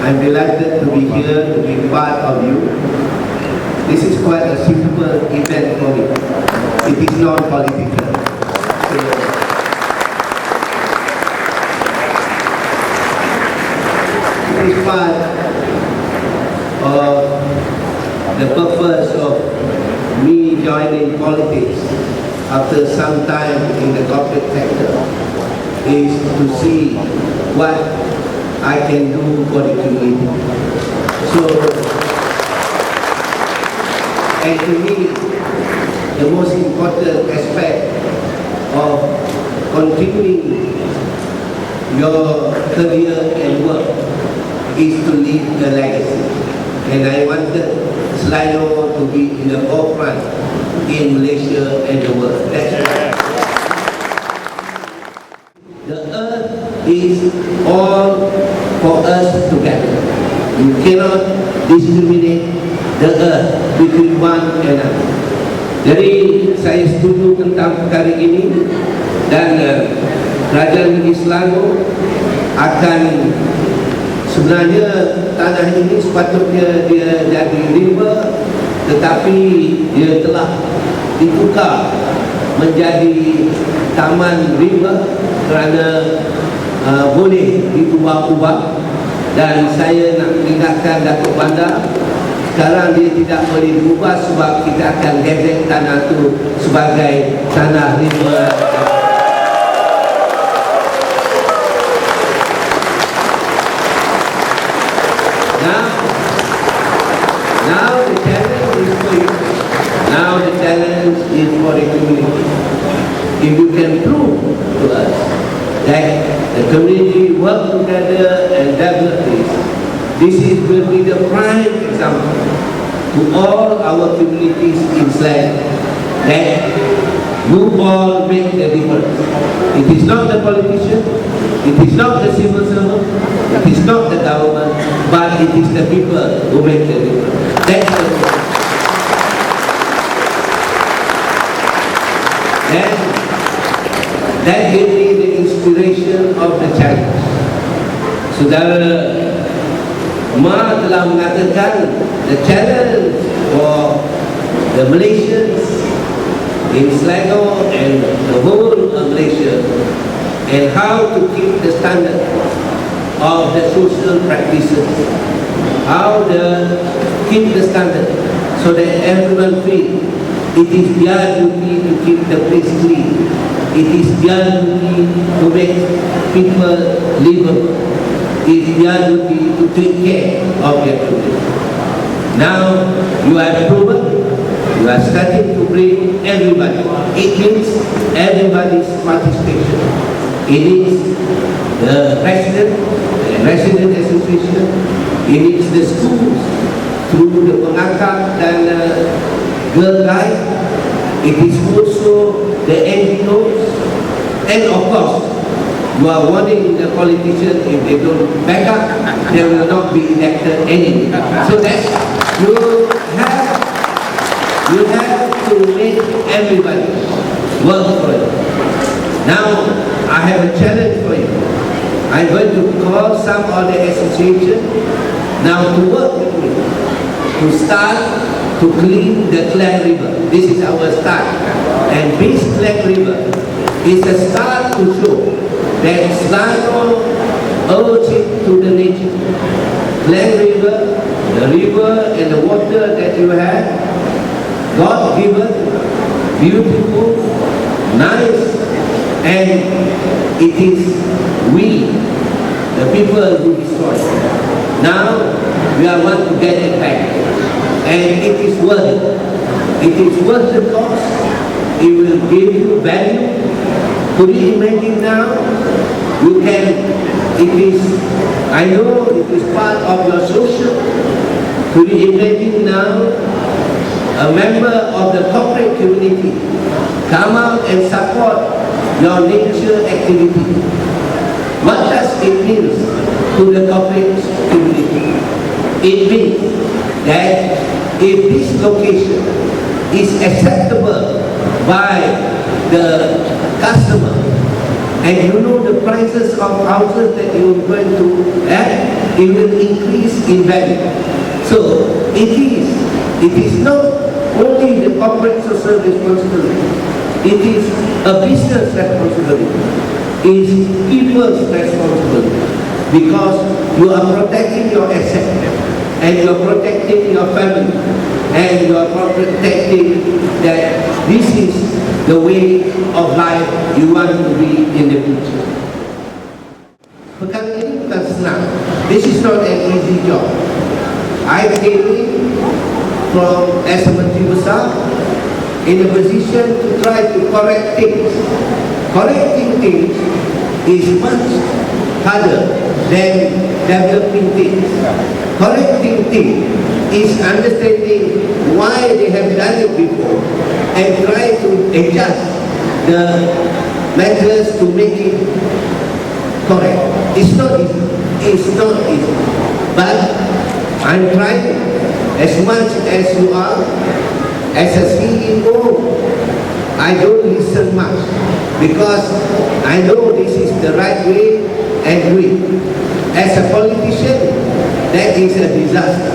I'm delighted to be here, to be part of you. This is quite a simple event for me. It is non-political. It is part of the purpose of me joining politics after some time in the corporate sector is to see what I can do for the community. So, and to me, the most important aspect of continuing your career and work is to leave a legacy. And I wanted Sligo to be in the forefront in Malaysia and the world. That's right. The earth is all for us together. You cannot discriminate the earth between one and another. Jadi saya setuju tentang perkara ini dan Kerajaan Negeri Selangor akan sebenarnya tanah ini sepatutnya dia jadi rimba, tetapi dia telah ditukar menjadi taman rimba kerana boleh diubah-ubah. Dan saya nak ingatkan Datuk Bandar, sekarang dia tidak boleh diubah sebab kita akan gazet tanah itu sebagai tanah rimba. Now the challenge is for you. Now the challenge is for the community. If you can prove to us that the community work together and develop this will be the prime example to all our communities in Slang that you all make the difference. It is not the politician, it is not the civil servant, it is not the government, but it is the people who make the difference. That's the difference. And that gave me the inspiration of the challenge. Saudara Ma telah mengatakan the challenge for the Malaysians in Selangor and the whole of Malaysia, and how to keep the standard of the social practices, how to keep the standard so that everyone feels it is their duty to keep the place clean. It is their duty to make people livable. It is their duty to take care of their community. Now you have proven, you are starting to bring everybody. It means everybody's participation. It is the resident association, it is the schools through the pengakak dan girl guide, it is also the NGOs, and of course you are warning the politicians if they don't back up, they will not be elected anyway. So that you have to make everybody work for it. Now I have a challenge for you. I'm going to call some of the association now to work with me to start to clean the Klang River. This is our start. And this Klang River is a start to show that Selangor owes it to the nature. Klang River, the river and the water that you have, God given, beautiful, nice, and it is we, the people who destroy it. Now we are want to get it back, and it is worth it. It is worth the cost. It will give you value. Could you imagine now? You can, it is, I know it is part of your social. Could you imagine now a member of the corporate community come out and support your nature activity? What does it mean to the corporate community? It means that if this location is acceptable by the customer, And you know the prices of houses that you are going to add, it will increase in value. So it is not only the corporate social responsibility, it is a business responsibility, it is people's responsibility, because you are protecting your asset, and you are protecting your family, and you are protecting that this is the way of life you want to be in the future. Perkara ini bukan senang. This is not an easy job. I came in from as a Menteri Besar in a position to try to correct things. Correcting things is much harder than developing things. Correcting things is understanding why they have done it before and try to adjust the matters to make it correct. It's not easy. It's not easy. But I'm trying as much as you are. As a CEO, I don't listen much because I know this is the right way and do it. As a politician, that is a disaster.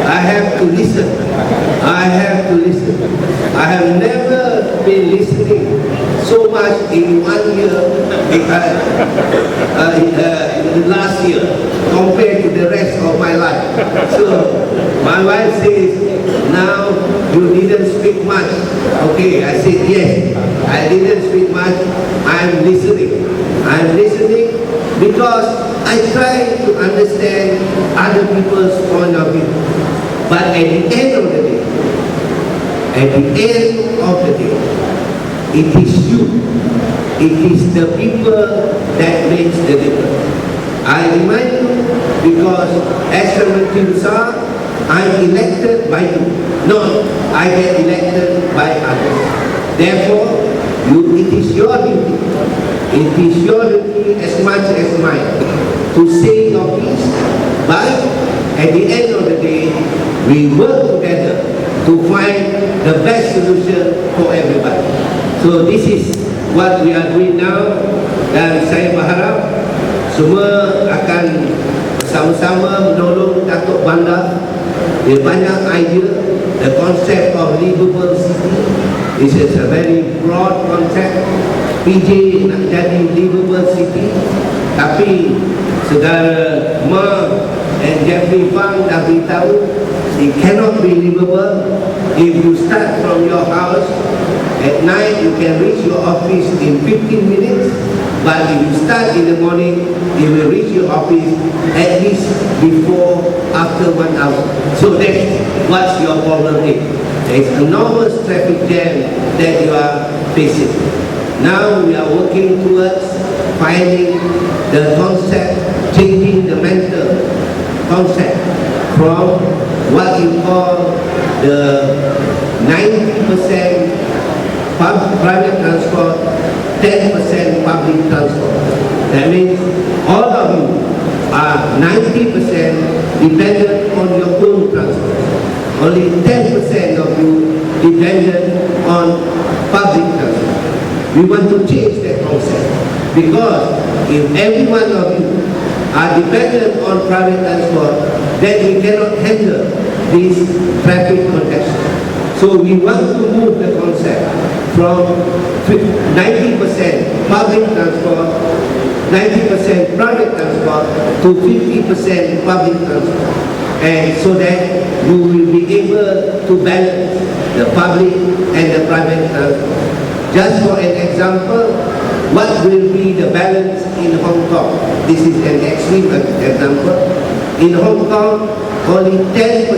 I have to listen. I have to listen. I have never been listening so much in 1 year, last year, compared to the rest of my life. So my wife says, now you didn't speak much. Okay, I said yes. I didn't speak much. I'm listening. I'm listening because I try to understand other people's point of view. But at the end of the day, it is you. It is the people that makes the difference. I remind you because as a Menteri Besar, I'm elected by you. No, I get elected by others. Therefore, it is your duty. It is your duty as much as mine to say your piece. But at the end of the day, we work together to find the best solution for everybody. So this is what we are doing now, dan saya berharap semua akan sama-sama menolong Datuk Bandar. Dia banyak idea. The concept of livable city is a very broad concept. PJ nak jadi livable city, tapi saudara Ma and Jeffrey Fang dah beritahu it cannot be livable. If you start from your house at night, you can reach your office in 15 minutes. But if you start in the morning, you will reach your office at least after 1 hour. So that's what your problem is. There is enormous traffic jam that you are facing. Now we are working towards finding the concept, changing the mental concept from what you call the 90% private transport, 10% public transport. That means all of you are 90% dependent on your own transport. Only 10% of you dependent on public transport. We want to change that concept because if every one of you are dependent on private transport, then we cannot handle this traffic congestion. So we want to move the concept from 90% public transport, 90% private transport to 50% public transport. And so that you will be able to balance the public and the private transport. Just for an example, what will be the balance in Hong Kong? This is an extreme example. In Hong Kong, only 10%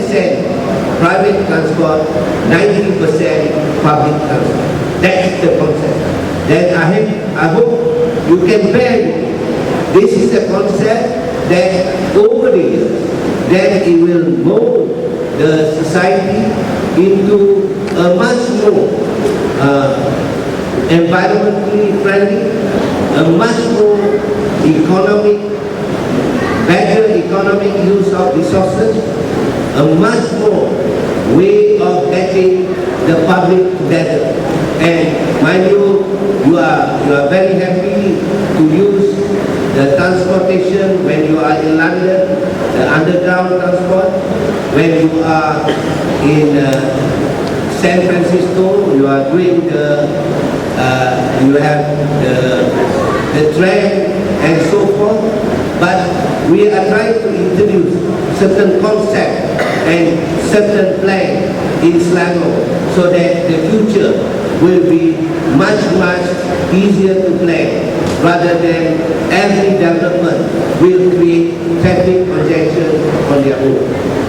private transport, 90% public transport. That's the concept. Then I hope you can bear with me. This is the concept that over the years, then it will mold the society into a much more environmentally friendly, a much more better economic use of resources, a much more way of getting the public together. And mind you, you are very happy to use the transportation when you are in London, the underground transport. When you are in San Francisco, you are doing you have the train and so forth. But we are trying to introduce certain concepts and certain plans in Selangor so that the future will be much easier to plan rather than every development will create traffic congestion on their own.